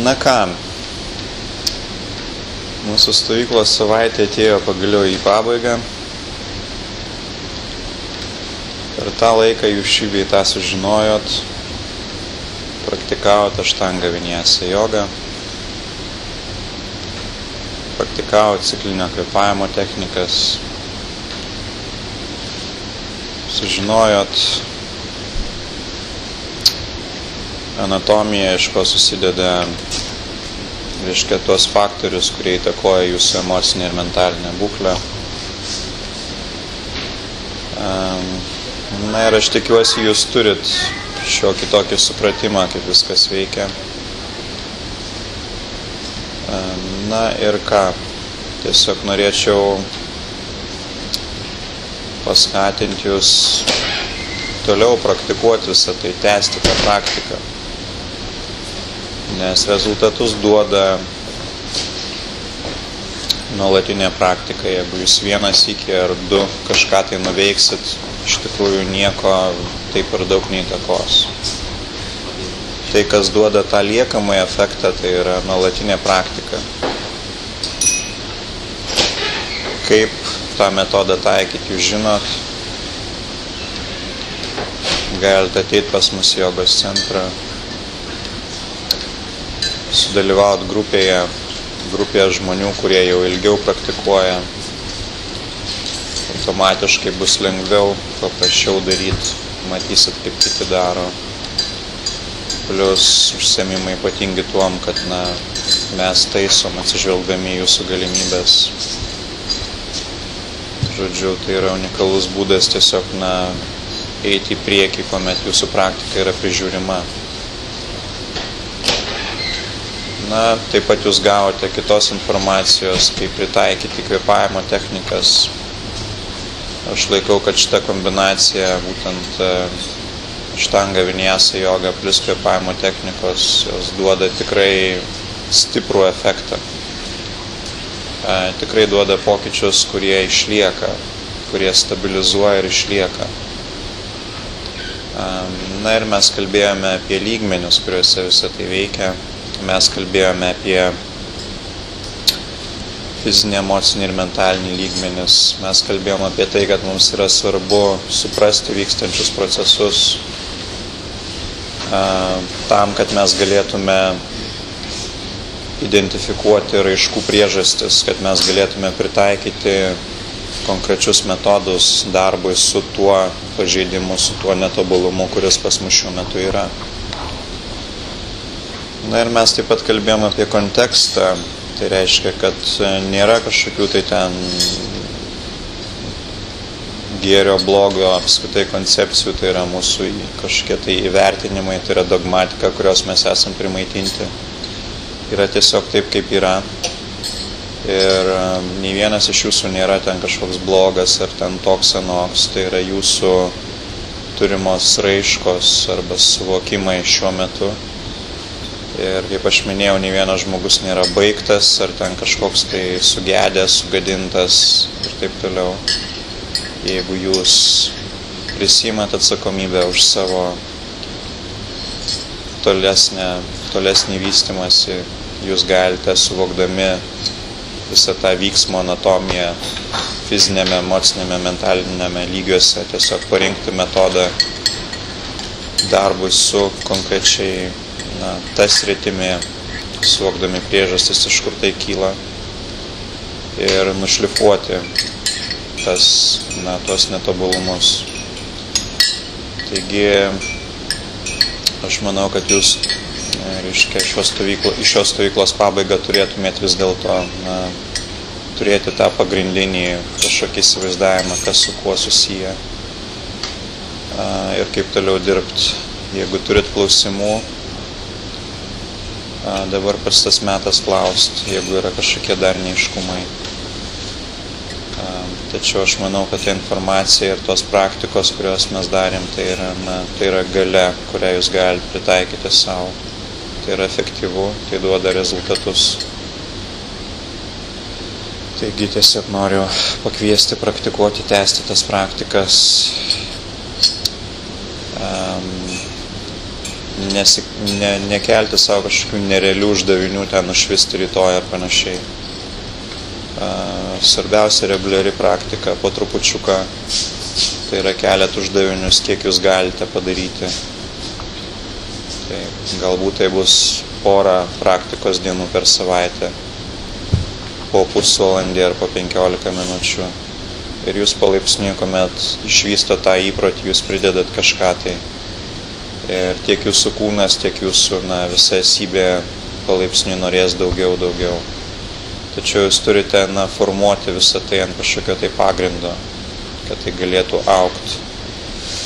Na ką, mūsų stovyklos savaitė atėjo pagaliau į pabaigą. Per tą laiką jūs šį bei tą sužinojot, praktikavot aštanga vinyasa jogą, praktikavot ciklinio kvėpavimo technikas, sužinojot anatomiją, iš ko susideda, reiškia, tuos faktorius, kurie įtakoja jūsų emocinę ir mentalinę būklę. Na ir aš tikiuosi, jūs turit šiokį tokį supratimą, kaip viskas veikia. Na ir ką, tiesiog norėčiau paskatinti jūs toliau praktikuoti visą tai, tęsti tą praktiką. Nes rezultatus duoda nuolatinė praktika. Jeigu jūs vienas iki ar du kažką tai nuveiksit, iš tikrųjų nieko taip ir daug neįtakos. Tai, kas duoda tą liekamąjį efektą, tai yra nuolatinė praktika. Kaip tą metodą taikyti, jūs žinot. Galite ateiti pas mus į jogos centrą, sudalyvauti grupėje žmonių, kurie jau ilgiau praktikuoja. Automatiškai bus lengviau, paprasčiau daryti, matysit, kaip kiti daro. Plius užsiėmimai ypatingi tuom, kad mes taisom atsižvelgdami jūsų galimybės. Žodžiu, tai yra unikalus būdas tiesiog eiti į priekį, kuomet jūsų praktika yra prižiūrima. Taip pat jūs gavote kitos informacijos, kaip pritaikyti kvėpavimo technikas. Aš laikau, kad šita kombinacija, būtent aštanga vinyasa joga plus kvėpavimo technikos, jos duoda tikrai stiprų efektą. Tikrai duoda pokyčius, kurie išlieka, kurie stabilizuoja ir išlieka. Na ir mes kalbėjome apie lygmenius, kuriuose visą tai veikia. Mes kalbėjome apie fizinį, emocinį ir mentalinį lygmenis. Mes kalbėjome apie tai, kad mums yra svarbu suprasti vykstančius procesus tam, kad mes galėtume identifikuoti raiškų priežastis, kad mes galėtume pritaikyti konkrečius metodus darbui su tuo pažeidimu, su tuo netobulumu, kuris pas mus šiuo metu yra. Na ir mes taip pat kalbėjome apie kontekstą. Tai reiškia, kad nėra kažkokių tai ten gėrio, blogio apskritai koncepcijų, tai yra mūsų kažkokie tai įvertinimai, tai yra dogmatika, kurios mes esam primaitinti. Yra tiesiog taip, kaip yra. Ir nei vienas iš jūsų nėra ten kažkoks blogas ar ten toks anoks, tai yra jūsų turimos raiškos arba suvokimai šiuo metu. Ir kaip aš minėjau, nei vienas žmogus nėra baigtas ar ten kažkoks tai sugedęs, sugadintas ir taip toliau. Jeigu jūs prisiimat atsakomybę už savo tolesnį vystymąsi, jūs galite, suvokdami visą tą vyksmo anatomiją fizinėme, emocinėme, mentalinėme lygiuose, tiesiog parinkti metodą darbui su konkrečiai tas sritimi, suvokdami priežastis, iš kur tai kyla, ir nušlifuoti tuos netobulumus. Taigi, aš manau, kad jūs, reiškia, šios stovyklos pabaigą turėtumėt vis dėlto turėti tą pagrindinį kažkokį įsivaizdavimą, kas su kuo susiję ir kaip toliau dirbti. Jeigu turit klausimų, dabar pats tas metas klausti, jeigu yra kažkokie dar neaiškumai. Tačiau aš manau, kad ta informacija ir tos praktikos, kurios mes darėm, tai yra galia, kurią jūs galite pritaikyti savo. Tai yra efektyvu, tai duoda rezultatus. Taigi tiesiog noriu pakviesti praktikuoti, tęsti tas praktikas. nekelti savo kažkokių nerealių uždavinių ten nušvisti rytoj ar panašiai. Svarbiausia reguliari praktika, po trupučiuką, tai yra keliat uždavinius, kiek jūs galite padaryti. Tai galbūt tai bus porą praktikos dienų per savaitę, po pusvalandį ar po 15 minučių. Ir jūs palaipsniui, kuomet išvysto tą įprotį, jūs pridedat kažką tai. Ir tiek jūsų kūnas, tiek jūsų visa esybė palaipsniui norės daugiau. Tačiau jūs turite formuoti visą tai ant kažkokio tai pagrindo, kad tai galėtų augti.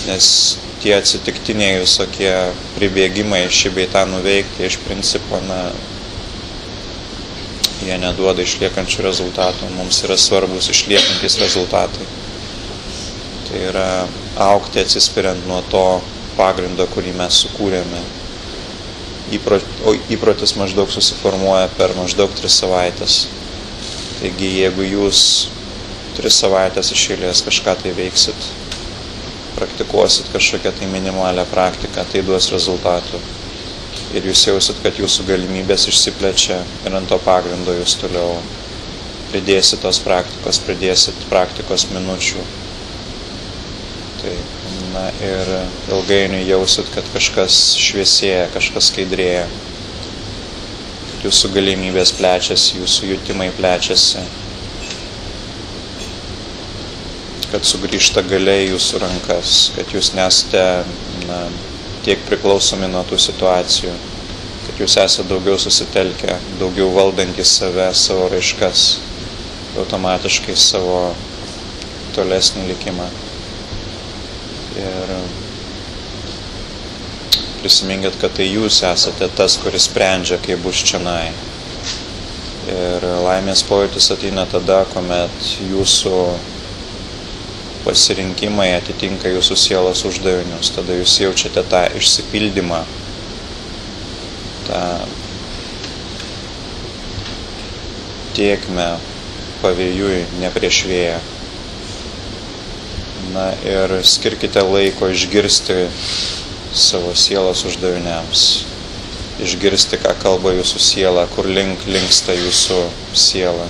Nes tie atsitiktiniai visokie pribėgimai šį bei tą nuveikti, iš principo, jie neduoda išliekančių rezultatų. Mums yra svarbus išliekantis rezultatai. Tai yra augti atsispiriant nuo to pagrindo, kurį mes sukūrėme. Įprotis maždaug susiformuoja per maždaug 3 savaitės. Taigi, jeigu jūs 3 savaitės iš eilės kažką tai veiksit, praktikuosit kažkokią tai minimalią praktiką, tai duos rezultatų. Ir jūs jausit, kad jūsų galimybės išsiplečia ir ant to pagrindo jūs toliau pridėsit tos praktikos, pridėsit praktikos minučių. Tai, ir ilgainiui jausit, kad kažkas šviesėja, kažkas skaidrėja, kad jūsų galimybės plečiasi, jūsų jutimai plečiasi, kad sugrįžta galia į jūsų rankas, kad jūs nesate tiek priklausomi nuo tų situacijų, kad jūs esate daugiau susitelkę, daugiau valdantys save, savo raiškas, automatiškai savo tolesnį likimą. Ir prisiminkit, kad tai jūs esate tas, kuris sprendžia, kaip bus čionai. Ir laimės pojūtis ateina tada, kuomet jūsų pasirinkimai atitinka jūsų sielos uždavinius. Tada jūs jaučiate tą išsipildymą, tą tėkmę pavėjui, ne prieš vėją. Ir skirkite laiko išgirsti savo sielos uždaviniams, išgirsti, ką kalba jūsų siela, kur linksta jūsų siela.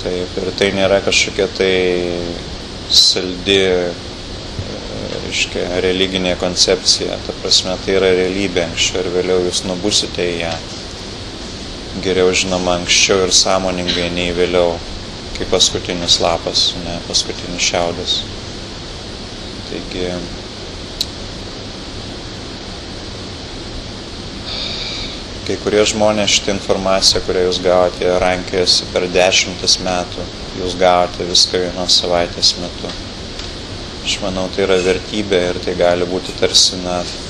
Taip, ir tai nėra kažkokia tai saldi, religinė koncepcija, ta prasme, tai yra realybė, anksčiau ir vėliau jūs nubusite į ją. Geriau žinoma anksčiau ir sąmoningai nei vėliau, kaip paskutinis lapas, ne paskutinis šiaudas. Taigi, kai kurie žmonės šitą informaciją, kurią jūs gavote, rankiojasi per 10 metų, jūs gavote viską vienos savaitės metu. Aš manau, tai yra vertybė ir tai gali būti tarsi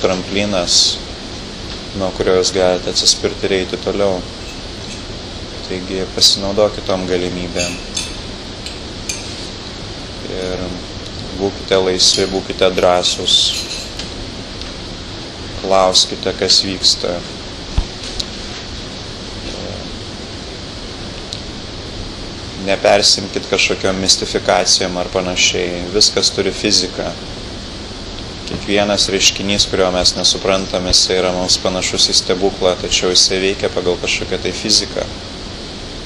tramplinas, nuo kurio jūs galite atsispirti ir eiti toliau. Taigi pasinaudokite tom galimybėm. Ir būkite laisvi, būkite drąsūs. Klauskite, kas vyksta. Nepersimkit kažkokiom mistifikacijom ar panašiai. Viskas turi fiziką. Kiekvienas reiškinys, kurio mes nesuprantam, jisai yra mums panašus į stebuklą, tačiau jisai veikia pagal kažkokią tai fiziką,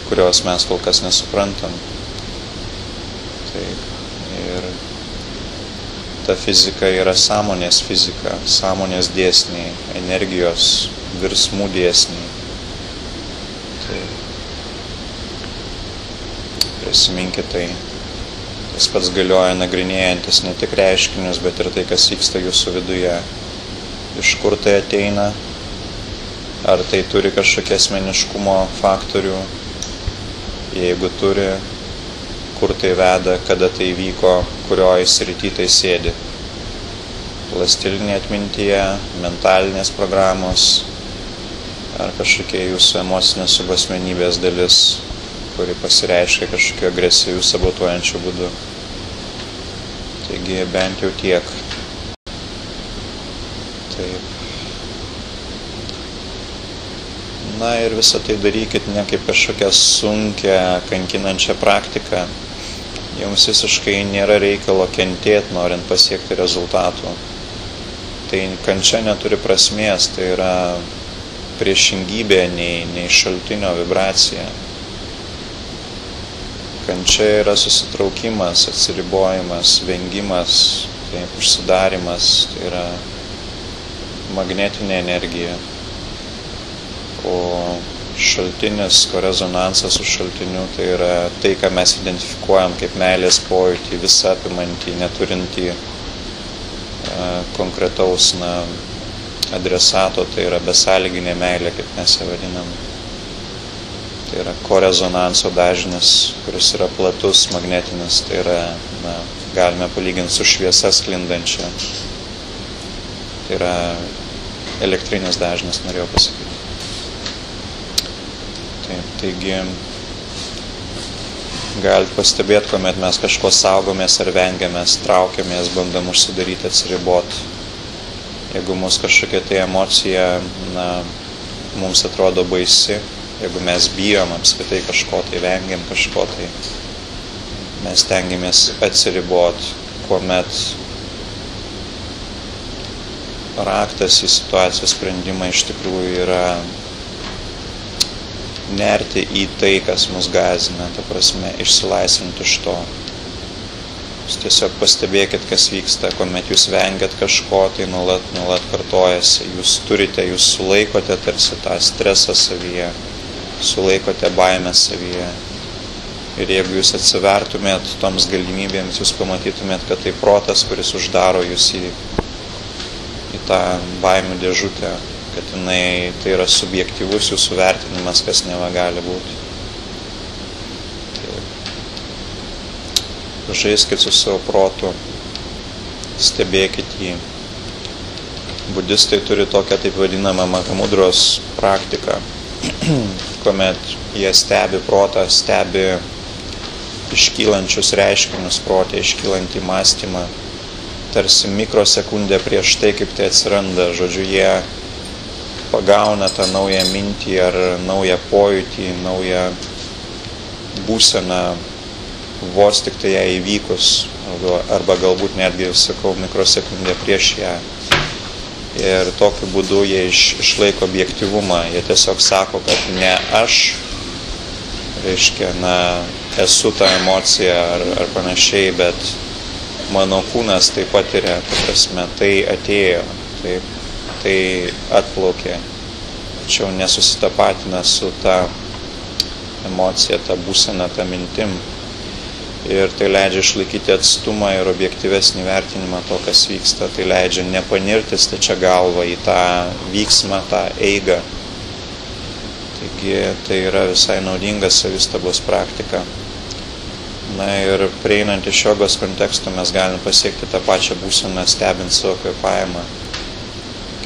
kurios mes kol kas nesuprantam. Taip. Ir ta fizika yra sąmonės fizika, sąmonės dėsniai, energijos, virsmų dėsniai. Taip. Prisiminkite tai. Tas pats galioja nagrinėjantis ne tik reiškinius, bet ir tai, kas vyksta jūsų viduje. Iš kur tai ateina? Ar tai turi kažkokie asmeniškumo faktorių? Jeigu turi, kur tai veda, kada tai vyko, kurioje srity tai sėdi. Plastilinė atmintyje, mentalinės programos ar kažkokie jūsų emocinės subasmenybės dalis, kuri pasireiškia kažkokiu agresyviu, sabotuojančiu būdu. Taigi bent jau tiek. Taip. Ir visą tai darykit ne kaip kažkokią sunkią, kankinančią praktiką. Jums visiškai nėra reikalo kentėti, norint pasiekti rezultatų. Tai kančia neturi prasmės, tai yra priešingybė nei šaltinio vibracija. Kančia yra susitraukimas, atsiribojimas, vengimas, tai užsidarimas, tai yra magnetinė energija. O šaltinis, korezonansas su šaltiniu, tai yra tai, ką mes identifikuojam kaip meilės pojūtį, visą apimantį, neturintį konkretaus adresato, tai yra besąlyginė meilė, kaip mes ją vadinam. Tai yra korezonanso dažnis, kuris yra platus, magnetinis, tai yra, galime palyginti su šviesa sklindančia. Tai yra elektrinis dažnis, norėjau pasakyti. Taigi, galite pastebėti, kuomet mes kažko saugomės ar vengiamės, traukiamės, bandom užsidaryti, atsiriboti. Jeigu mūsų kažkokia tai emocija, mums atrodo baisi, jeigu mes bijom apskritai kažko tai, vengiam kažko tai, mes tengiamės atsiriboti, kuomet raktas į situacijos sprendimą iš tikrųjų yra nerti į tai, kas mus gąsdina, ta prasme, išsilaisvinti iš to. Jūs tiesiog pastebėkit, kas vyksta, kuomet jūs vengiat kažko, tai nuolat kartojasi. Jūs sulaikote tarsi tą stresą savyje, sulaikote baimę savyje. Ir jeigu jūs atsivertumėt toms galimybėms, jūs pamatytumėt, kad tai protas, kuris uždaro jūs į tą baimių dėžutę, kad tai yra subjektyvus jūsų vertinimas, kas neva gali būti. Žaiskit su savo protu, stebėkit jį. Budistai turi tokią taip vadinamą Mahamudros praktiką, kuomet jie stebi protą, stebi iškylančius reiškinius prote, iškylantį mąstymą, tarsi mikrosekundę prieš tai, kaip tai atsiranda. Žodžiu, jie pagauna tą naują mintį ar naują pojūtį, naują būseną, vos tik tai ją įvykus, arba galbūt netgi, sakau, mikrosekundę prieš ją. Ir tokiu būdu jie išlaiko objektyvumą. Jie tiesiog sako, kad ne aš, reiškia, esu ta emocija ar panašiai, bet mano kūnas tai patiria, ta prasme, tai atėjo, tai atplaukė, tačiau nesusitapatina su ta emocija, ta būsena, ta mintim. Ir tai leidžia išlaikyti atstumą ir objektyvesnį vertinimą to, kas vyksta. Tai leidžia nepanirti stačia galva į tą vyksmą, tą eigą. Taigi tai yra visai naudinga savistabos praktika. Ir prieinant iš jogos konteksto mes galime pasiekti tą pačią būseną, stebint savo kvėpavimą.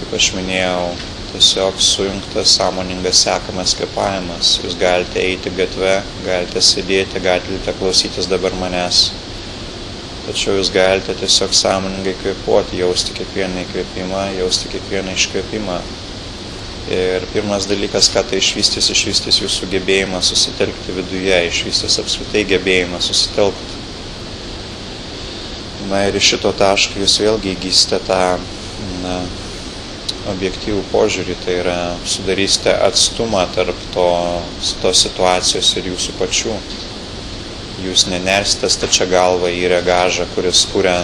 Kaip aš minėjau, tiesiog sujungtas, sąmoningas, sekamas kvėpavimas. Jūs galite eiti gatve, galite sėdėti, galite klausytis dabar manęs. Tačiau jūs galite tiesiog sąmoningai kvėpuoti, jausti kiekvieną įkvėpimą, jausti kiekvieną iškvėpimą. Ir pirmas dalykas, ką tai išvystys jūsų gebėjimą susitelkti viduje, išvystys apskritai gebėjimą susitelkti. Ir iš šito taško jūs vėlgi įgysite tą objektyvų požiūrį, tai yra sudarysite atstumą tarp tos situacijos ir jūsų pačių. Jūs nenersite stačia galva į regažą, kuris kuria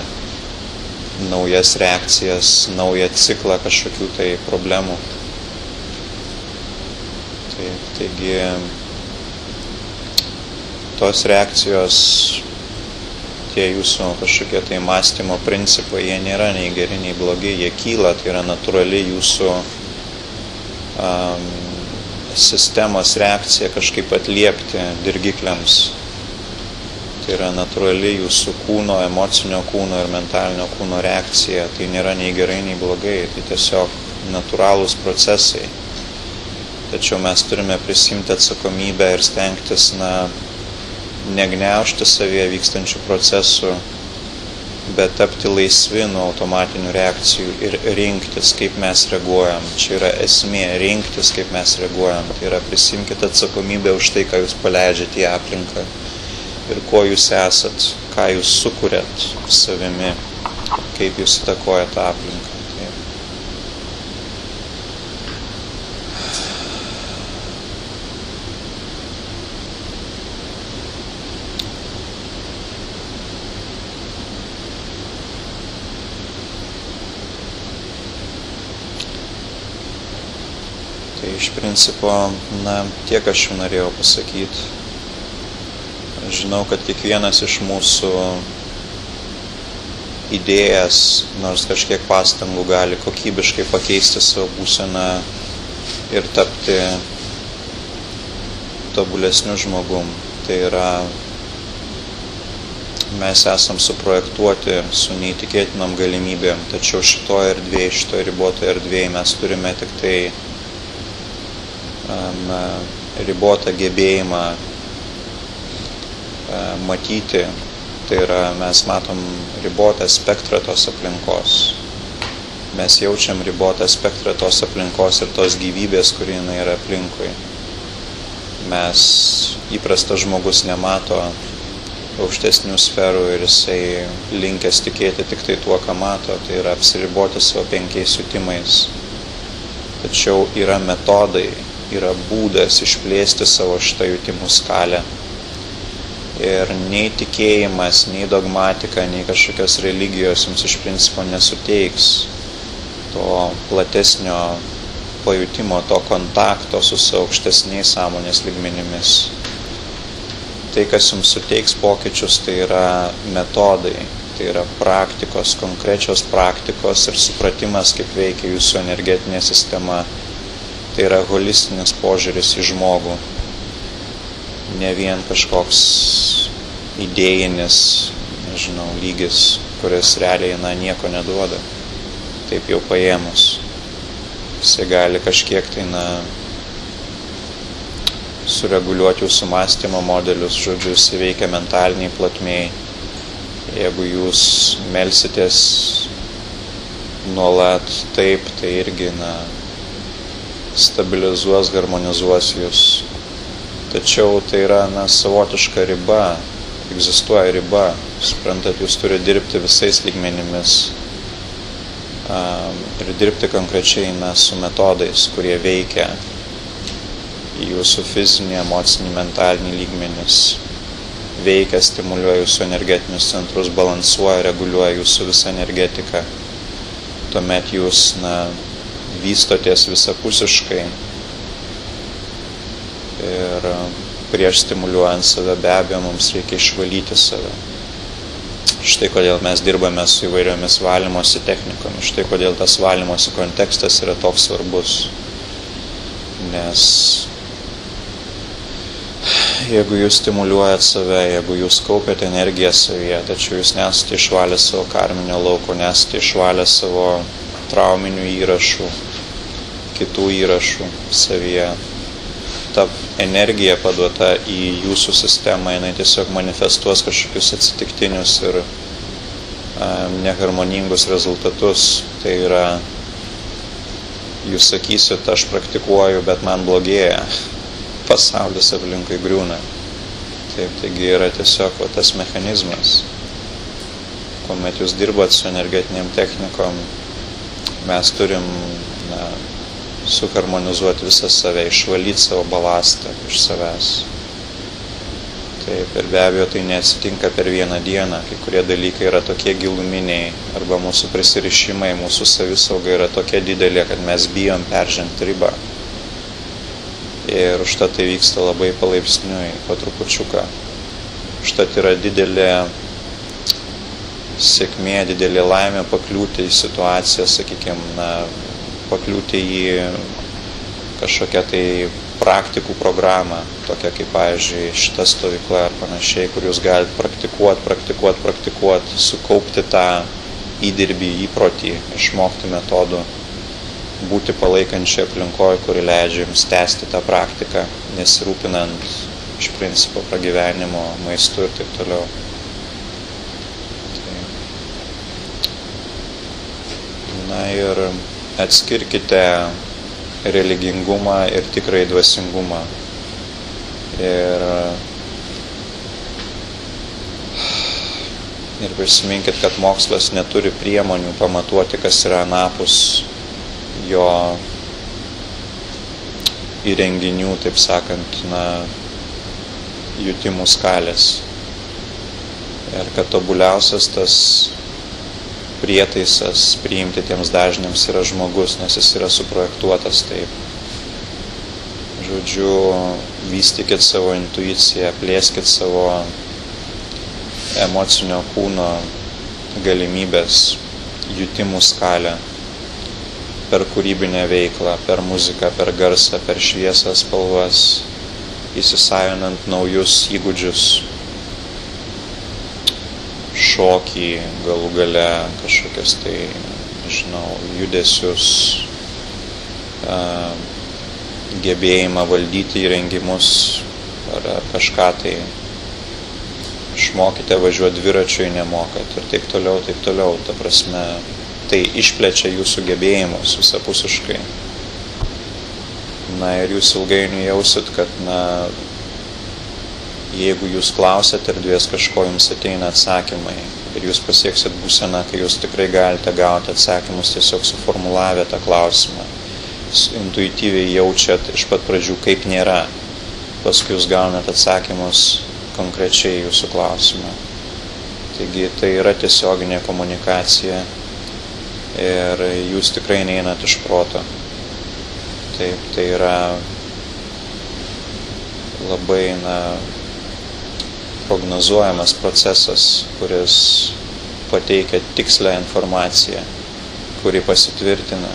naujas reakcijas, naują ciklą kažkokių tai problemų. Taigi, tos reakcijos, tie jūsų kažkokie tai mąstymo principai, jie nėra nei geri, nei blogi, jie kyla, tai yra natūrali jūsų sistemos reakcija kažkaip atliepti dirgikliams. Tai yra natūrali jūsų kūno, emocinio kūno ir mentalinio kūno reakcija, tai nėra nei gerai, nei blogai, tai tiesiog natūralūs procesai. Tačiau mes turime prisimti atsakomybę ir stengtis, negniaužti savyje vykstančių procesų, bet tapti laisvi nuo automatinių reakcijų ir rinktis, kaip mes reaguojam. Čia yra esmė, rinktis, kaip mes reaguojam. Tai yra prisimkite atsakomybę už tai, ką jūs paleidžiate į aplinką ir kuo jūs esat, ką jūs sukuriat savimi, kaip jūs įtakojate aplinką. Tai iš principo, tiek aš jau norėjau pasakyti. Aš žinau, kad kiekvienas iš mūsų idėjas, nors kažkiek pastangų gali kokybiškai pakeisti savo būseną ir tapti tobulesniu žmogum. Tai yra, mes esam suprojektuoti su neįtikėtinom galimybėm, tačiau šitoje erdvėje, šitoje ribotoje erdvėje mes turime tik tai ribotą gebėjimą matyti. Tai yra, mes matom ribotą spektrą tos aplinkos. Mes jaučiam ribotą spektrą tos aplinkos ir tos gyvybės, kuri jinai yra aplinkui. Įprastas žmogus nemato aukštesnių sferų ir jisai linkęs tikėti tik tai tuo, ką mato, tai yra apsiriboti savo 5 jutimais. Tačiau yra metodai, yra būdas išplėsti savo šitą jutimų skalę. Ir nei tikėjimas, nei dogmatika, nei kažkokios religijos jums iš principo nesuteiks to platesnio pajutimo, to kontakto su savo aukštesniais sąmonės lygmenimis. Tai, kas jums suteiks pokyčius, tai yra metodai, tai yra praktikos, konkrečios praktikos ir supratimas, kaip veikia jūsų energetinė sistema. Tai yra holistinis požiūris į žmogų. Ne vien kažkoks idėjinis, lygis, kuris realiai nieko neduoda. Taip jau paėmus. Jisai gali kažkiek tai sureguliuoti jūsų mąstymo modelius, žodžiu, jisai veikia mentaliniai plotmėj. Jeigu jūs melsitės nuolat taip, tai irgi stabilizuos, harmonizuos jūs. Tačiau tai yra savotiška riba, egzistuoja riba. Suprantat, jūs turite dirbti visais lygmenimis ir dirbti konkrečiai su metodais, kurie veikia jūsų fizinį, emocinį, mentalinį lygmenis. Veikia, stimuliuoja jūsų energetinius centrus, balansuoja, reguliuoja jūsų visą energetiką. Tuomet jūs vystotės visapusiškai. Ir prieš stimuliuojant save be abejo mums reikia išvalyti save. Štai kodėl mes dirbame su įvairiomis valymosi technikomis, štai kodėl tas valymosi kontekstas yra toks svarbus. Nes jeigu jūs stimuliuojat save, jeigu jūs kaupiate energiją savyje, tačiau jūs nesate išvalę savo karminio lauko, nesate išvalę savo trauminių įrašų, kitų įrašų savyje, ta energija paduota į jūsų sistemą, jinai tiesiog manifestuos kažkokius atsitiktinius ir neharmoningus rezultatus. Tai yra, jūs sakysit, aš praktikuoju, bet man blogėja, pasaulis aplinkui griūna. Taip, taigi yra tiesiog tas mechanizmas. Kuomet jūs dirbat su energetiniam technikom, mes turim suharmonizuoti visą save, išvalyti savo balastą iš savęs. Taip, ir be abejo tai neatsitinka per vieną dieną, kai kurie dalykai yra tokie giluminiai, arba mūsų prisirišimai, mūsų savisauga yra tokia didelė, kad mes bijom peržengti ribą. Ir užtat tai vyksta labai palaipsniui, po trupučiuką. Užtat yra didelė sėkmė, didelė laimė pakliūti į situaciją, sakykime, pakliūti į kažkokią tai praktikų programą, tokia kaip, pavyzdžiui, šita stovykla ar panašiai, kur jūs galite praktikuoti, sukaupti tą įdirbį, įprotį, išmokti metodų, būti palaikančiai aplinkoje, kuri leidžia jums tęsti tą praktiką, nesirūpinant iš principo pragyvenimo, maistu ir taip toliau. Ir atskirkite religingumą ir tikrai dvasingumą. Ir prisiminkit, kad mokslas neturi priemonių pamatuoti, kas yra anapus jo įrenginių, taip sakant, jutimų skalės. Ir kad tobuliausias tas prietaisas priimti tiems dažniams yra žmogus, nes jis yra suprojektuotas taip. Žodžiu, vystykit savo intuiciją, plėskit savo emocinio kūno galimybės, jutimų skalę, per kūrybinę veiklą, per muziką, per garsą, per šviesą, spalvas, įsisavinant naujus įgūdžius, šokį, galų gale kažkokias tai, nežinau, judesius, gebėjimą valdyti įrengimus ar kažką tai, išmokite važiuoti dviračiu, nemokat ir taip toliau, ta prasme, tai išplečia jūsų gebėjimus visapusiškai. Na ir jūs ilgainiui jausit, kad, jeigu jūs klausėt erdvės kažko, jums ateina atsakymai ir jūs pasieksit būseną, kai jūs tikrai galite gauti atsakymus tiesiog suformulavę tą klausimą. Intuityviai jaučiat iš pat pradžių, kaip nėra, paskui jūs gaunat atsakymus konkrečiai jūsų klausimą. Taigi tai yra tiesioginė komunikacija ir jūs tikrai neinat iš proto. Taip, tai yra labai, prognozuojamas procesas, kuris pateikia tikslę informaciją, kuri pasitvirtina.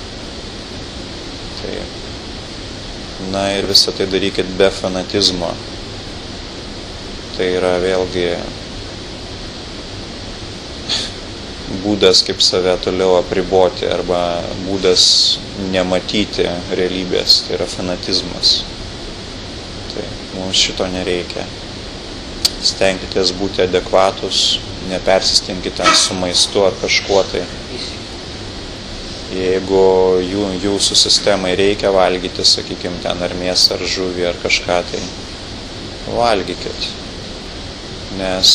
Taip. Ir visą tai darykit be fanatizmo. Tai yra vėlgi būdas, kaip save toliau apriboti arba būdas nematyti realybės, tai yra fanatizmas. Tai mums šito nereikia. Stenkitės būti adekvatus, nepersistenkite su maistu ar kažkuo tai. Jeigu jūsų sistemai reikia valgyti, sakykime, ten ar mėsą, ar žuvį, ar kažką tai, valgykit. Nes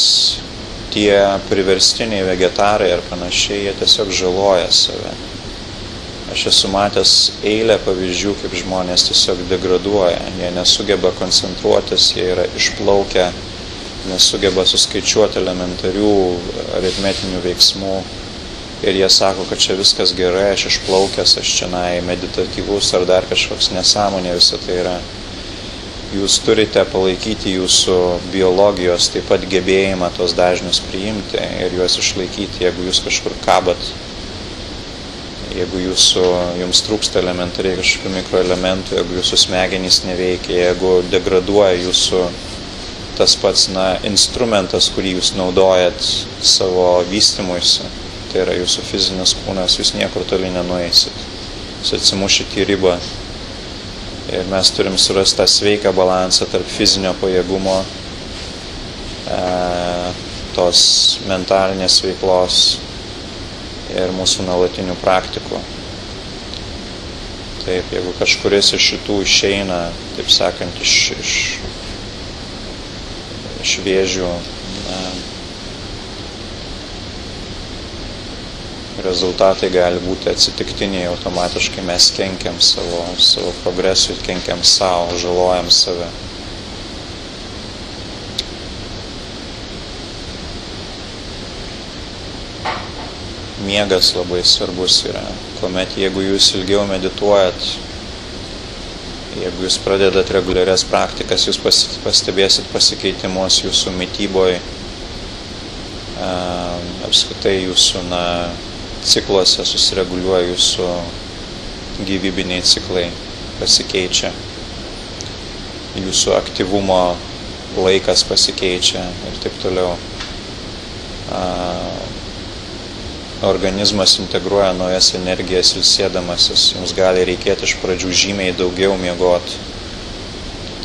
tie priverstiniai vegetarai ar panašiai, jie tiesiog žaloja save. Aš esu matęs eilę pavyzdžių, kaip žmonės tiesiog degraduoja, jie nesugeba koncentruotis, jie yra išplaukę, nesugeba suskaičiuoti elementarių aritmetinių veiksmų ir jie sako, kad čia viskas gerai, aš išplaukęs, aš čia meditatyvus ar dar kažkoks nesąmonė visą tai yra. Jūs turite palaikyti jūsų biologijos taip pat gebėjimą tos dažnius priimti ir juos išlaikyti, jeigu jūs kažkur kabat, jeigu jums trūksta elementariai kažkokių mikroelementų, jeigu jūsų smegenys neveikia, jeigu degraduoja jūsų tas pats instrumentas, kurį jūs naudojat savo vystymuisi, tai yra jūsų fizinis kūnas, jūs niekur toli nenueisit. Jūs atsimušit į ribą. Ir mes turim surasti tą sveiką balansą tarp fizinio pajėgumo, tos mentalinės veiklos ir mūsų nuolatinių praktikų. Taip, jeigu kažkuris iš šitų išeina, taip sakant, iš vėžių, rezultatai gali būti atsitiktiniai, automatiškai mes kenkiam savo progresui, kenkiam savo, žalojam save. Miegas labai svarbus yra, kuomet jeigu jūs ilgiau medituojat, jeigu jūs pradedat reguliarias praktikas, jūs pastebėsit pasikeitimus jūsų mityboje, apskritai jūsų cikluose susireguliuoja jūsų gyvybiniai ciklai, pasikeičia, jūsų aktyvumo laikas pasikeičia ir taip toliau. Organizmas integruoja naujas energijas ilsėdamasis, jums gali reikėti iš pradžių žymiai daugiau miegoti.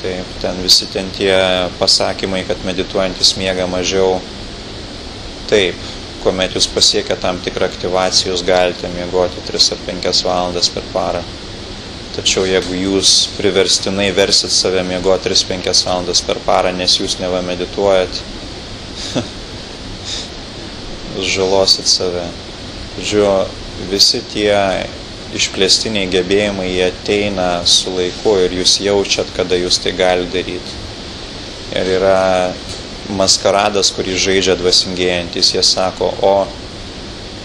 Taip, ten visi tie pasakymai, kad medituojantis miega mažiau. Taip, kuomet jūs pasiekia tam tikrą aktyvaciją, jūs galite miegoti 3 ar 5 valandas per parą. Tačiau jeigu jūs priverstinai versit save miegoti 3-5 valandas per parą, nes jūs neva medituojat, jūs žalosit save. Žodžiu, visi tie išplėstiniai gebėjimai, jie ateina su laiku ir jūs jaučiat, kada jūs tai galite daryti. Ir yra maskaradas, kurį žaidžia dvasingėjantis, jie sako,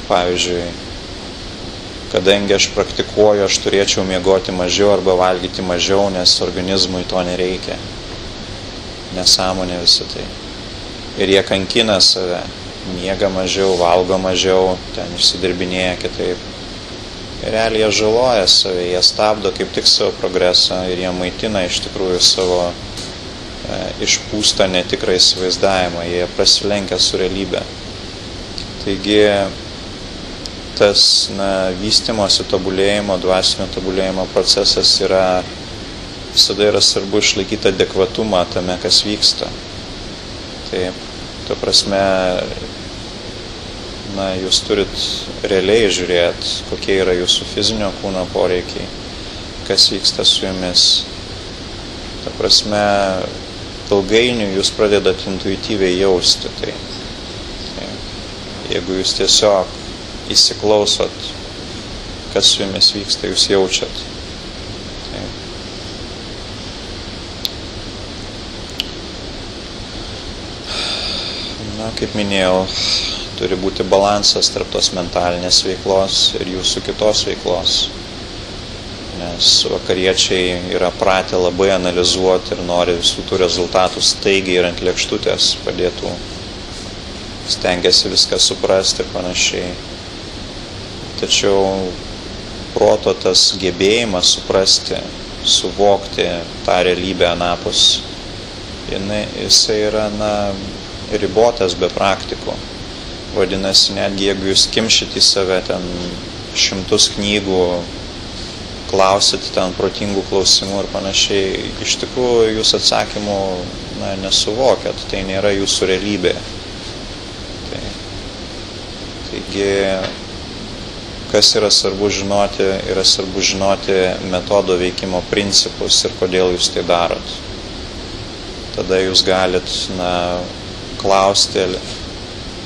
pavyzdžiui, kadangi aš praktikuoju, aš turėčiau miegoti mažiau arba valgyti mažiau, nes organizmui to nereikia. Nesąmonė visą tai. Ir jie kankina save, miega mažiau, valgo mažiau, ten išsidirbinėja kitaip. Ir realiai jie žaloja save, jie stabdo kaip tik savo progresą ir jie maitina iš tikrųjų savo išpūstą netikrą įsivaizdavimą, jie prasilenkia su realybė. Taigi tas vystymosi tobulėjimo, dvasinio tobulėjimo procesas visada yra svarbu išlaikyti adekvatumą tame, kas vyksta. Taip, tuo prasme, jūs turit realiai žiūrėti, kokie yra jūsų fizinio kūno poreikiai, kas vyksta su jumis. Ta prasme, ilgainiui jūs pradedat intuityviai jausti tai. Jeigu jūs tiesiog įsiklausot, kas su jumis vyksta, jūs jaučiat. Kaip minėjau, turi būti balansas tarp tos mentalinės veiklos ir jūsų kitos veiklos. Nes vakariečiai yra pratę labai analizuoti ir nori visų tų rezultatų staigiai ir ant lėkštutės padėtų. Stengiasi viską suprasti ir panašiai. Tačiau proto tas gebėjimas suprasti, suvokti tą realybę anapus, jisai yra ribotas be praktikų. Vadinasi, netgi jeigu jūs kimšit į save ten 100 knygų, klausit ten protingų klausimų ir panašiai, iš tikrųjų jūs atsakymų nesuvokiat, tai nėra jūsų realybė. Taigi, kas yra svarbu žinoti, yra svarbu žinoti metodo veikimo principus ir kodėl jūs tai darot. Tada jūs galit klausti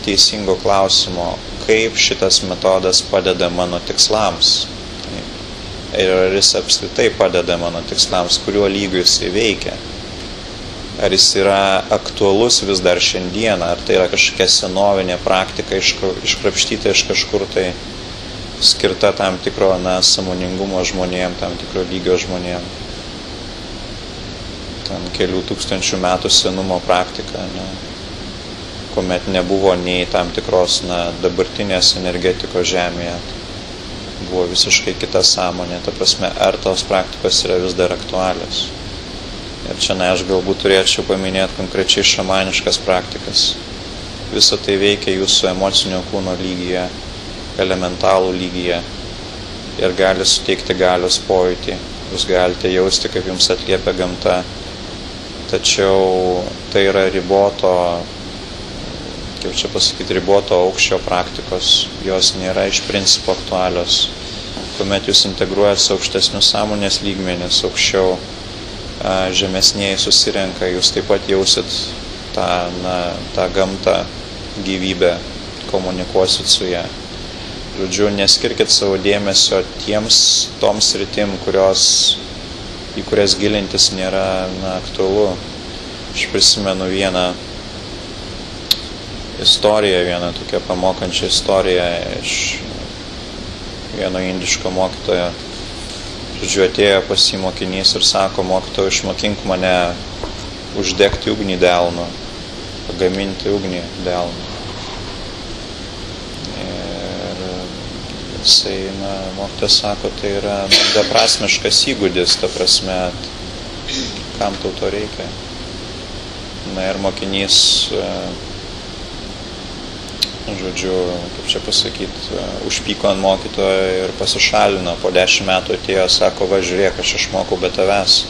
teisingo klausimo, kaip šitas metodas padeda mano tikslams. Ir ar jis apskritai padeda mano tikslams, kuriuo lygiu jisai veikia. Ar jis yra aktualus vis dar šiandieną, ar tai yra kažkokia senovinė praktika iškrapštyta iš kažkur tai skirta tam tikro sąmoningumo žmonėm, tam tikro lygio žmonėm. Ten kelių tūkstančių metų senumo praktika, kuomet nebuvo nei tam tikros dabartinės energetikos žemėje. Buvo visiškai kita sąmonė. Ta prasme, ar tos praktikos yra vis dar aktualios. Ir čia aš galbūt turėčiau paminėti konkrečiai šamaniškas praktikas. Visą tai veikia jūsų emocinio kūno lygyje, elementalų lygyje ir gali suteikti galios pojūtį. Jūs galite jausti, kaip jums atliepia gamta. Tačiau tai yra riboto aukščio praktikos, jos nėra iš principo aktualios. Kuomet jūs integruojat su aukštesniu sąmonės lygmenis, aukščiau žemesnieji susirenka, jūs taip pat jausit tą gamtą, gyvybę, komunikuosit su ją. Žodžiu, neskirkit savo dėmesio toms sritim, į kurias gilintis nėra aktualu. Aš prisimenu vieną istoriją, vieną tokią pamokančią istoriją iš vieno indiško mokytojo. Žodžiu, atėjo pas jį mokinys ir sako, mokytojau, išmokink mane uždegti ugnį delnu, pagaminti ugnį delnu. Ir jisai, mokytojas sako, tai yra beprasmiškas įgūdis, ta prasme, kam tau to reikia. Ir mokinys, žodžiu, kaip čia pasakyti, užpyko ant mokytojo ir pasišalino. Po 10 metų atėjo, sako, va, žiūrėk, aš išmokau be tavęs.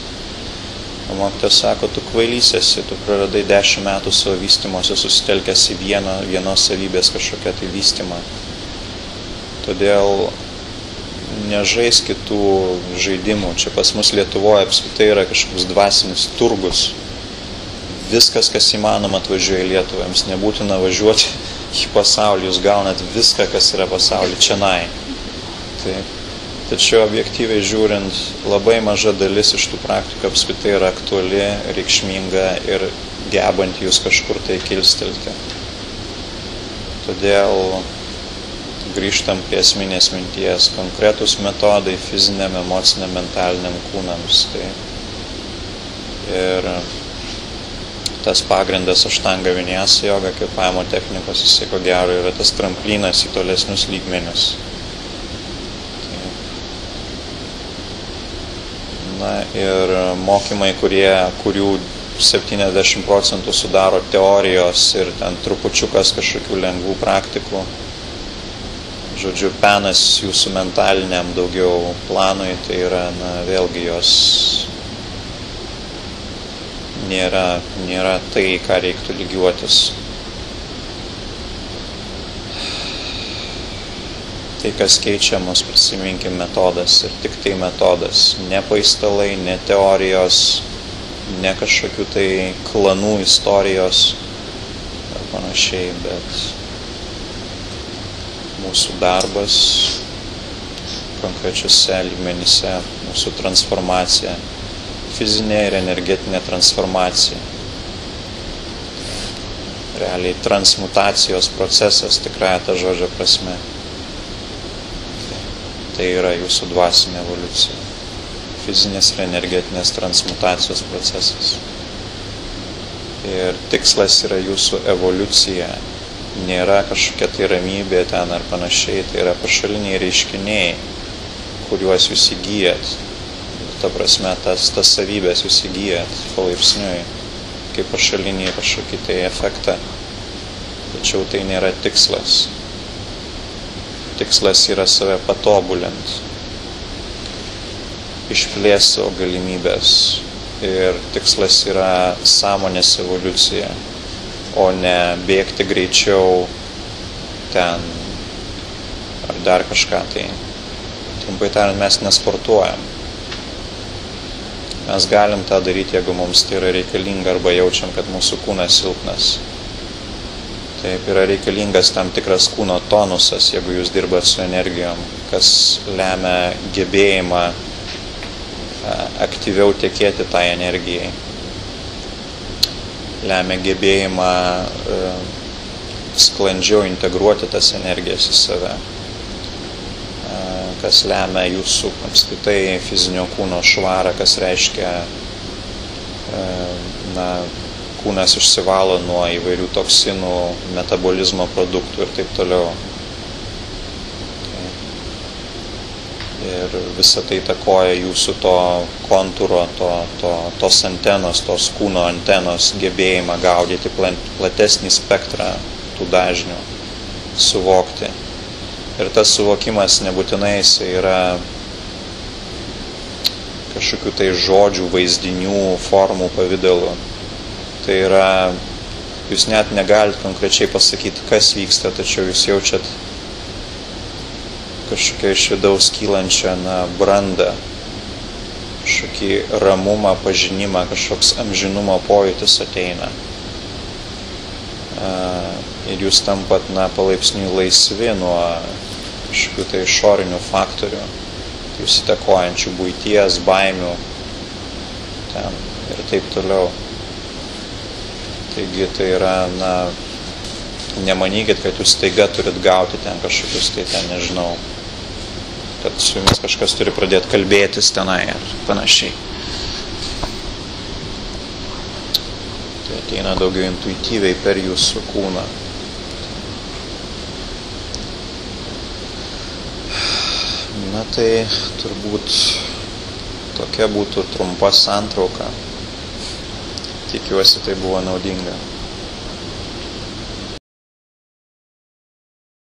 O mokytojas sako, tu kvailys esi, tu praradai 10 metų savo vystymosi, susitelkęs į vienos savybės kažkokią tai vystymą. Todėl nežais kitų žaidimų. Čia pas mus Lietuvoje apskritai yra kažkoks dvasinis turgus. Viskas, kas įmanoma, atvažiuoja į Lietuvą. Jums nebūtina važiuoti į pasaulį, jūs gaunat viską, kas yra pasaulyje čionai. Tačiau objektyviai žiūrint, labai maža dalis iš tų praktikų apskritai yra aktuali, reikšminga ir gebanti jūs kažkur tai kilstelti. Todėl grįžtam prie esminės minties, konkretus metodai fiziniam, emociniam, mentaliniam kūnams. Tai ir tas pagrindas aštanga vinyasa joga, kvėpavimo technikos, jisai ko gero yra tas tramplynas į tolesnius lygmenius. Na ir mokymai, kurių 70% sudaro teorijos ir ten trupučiukas kažkokių lengvų praktikų. Žodžiu, penas jūsų mentaliniam daugiau planui, tai yra, vėlgi jos nėra tai, ką reiktų lygiuotis. Tai, kas keičiamas, prisiminkim, metodas ir tik tai metodas. Ne paistalai, ne teorijos, ne kažkokių tai klanų istorijos ar panašiai, bet mūsų darbas konkrečiose lygmenyse, mūsų transformacija, fizinė ir energetinė transformacija. Realiai transmutacijos procesas tikrąja ta žodžio prasme. Tai yra jūsų dvasinė evoliucija. Fizinės ir energetinės transmutacijos procesas. Ir tikslas yra jūsų evoliucija. Nėra kažkokia tai ramybė ten ar panašiai, tai yra pašaliniai reiškiniai, kuriuos jūs įgyjat. Ta prasme, tas savybės jūs įgyjat palaipsniui, kaip pašaliniai kažkokį tai efektą. Tačiau tai nėra tikslas. Tikslas yra save patobulint, išplėsti savo galimybės. Ir tikslas yra sąmonės evoliucija, o ne bėgti greičiau ten ar dar kažką tai. Trumpai tariant, mes nesportuojam. Mes galim tą daryti, jeigu mums tai yra reikalinga arba jaučiam, kad mūsų kūnas silpnas. Taip, yra reikalingas tam tikras kūno tonusas, jeigu jūs dirbat su energijom, kas lemia gebėjimą aktyviau tekėti tai energijai. Lemia gebėjimą sklandžiau integruoti tas energijas į save, kas lemia jūsų apskritai fizinio kūno švarą, kas reiškia, kūnas išsivalo nuo įvairių toksinų, metabolizmo produktų ir taip toliau. Ir visą tai įtakoja jūsų to kontūro, tos antenos, tos kūno antenos gebėjimą gaudyti platesnį spektrą tų dažnių, suvokti. Ir tas suvokimas nebūtinai jisai yra kažkokių tai žodžių, vaizdinių, formų pavidalu. Tai yra, jūs net negalit konkrečiai pasakyti, kas vyksta, tačiau jūs jaučiat kažkokią iš vidaus kylančią brandą, kažkokį ramumą, pažinimą, kažkoks amžinumo pojūtis ateina. Ir jūs tampat palaipsniui laisvi nuo kažkokių tai išorinių faktorių, jūs įtakojančių buities, baimių ten ir taip toliau. Taigi tai yra, nemanykit, kad jūs staiga turit gauti ten kažkokius tai ten, nežinau, kad su jumis kažkas turi pradėti kalbėtis tenai ir panašiai. Tai ateina daugiau intuityviai per jūsų kūną. Na tai turbūt tokia būtų trumpa santrauka. Tikiuosi, tai buvo naudinga.